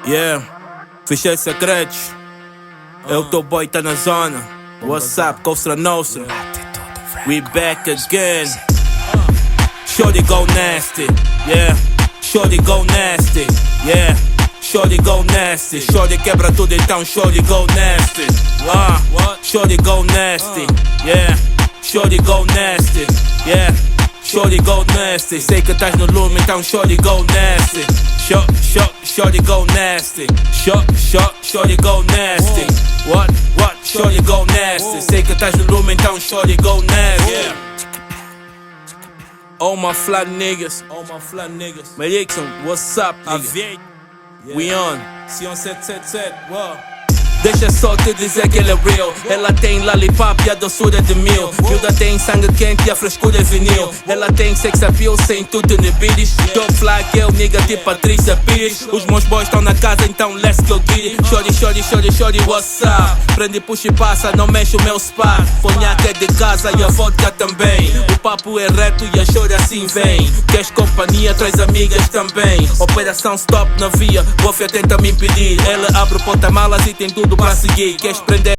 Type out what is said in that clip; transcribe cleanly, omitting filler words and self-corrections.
Yeah, fechei secretos. Eu tô boy, tá na zona. What's up, Costa Nostra? We back again. Shorty go nasty, yeah. Shorty go nasty, yeah. Shorty go nasty. Shorty quebra tudo, então shorty go nasty. Shorty go nasty, yeah. Shorty go nasty, yeah. Shorty go nasty. Sei que estás no lume, então shorty go nasty. Shorty go nasty. Shorty go nasty. What? Shorty go nasty. Sei que estás no lume, então shorty go nasty. All my fly niggas. Melixon, what's up, nigga? We on. Sion 777, wow. Deixa só te dizer que ele é real. Ela tem lollipop e a doçura de mil. Miúda tem sangue quente e a frescura é vinil. Ela tem sex appeal sem tudo inibides. Top fly girl, nigga tipo Patrícia Pires. Os meus boys estão na casa, então let's go get it. Shorty, what's up? Prende, puxa e passa, não mexe o meu spa. Conhaque é de casa e a vodka também. O papo é reto e a shorty assim vem. Queres companhia, traz amigas também. Operação stop na via, Bofia tenta me impedir. Ela abre o porta-malas e tem tudo pra seguir. Queres prender?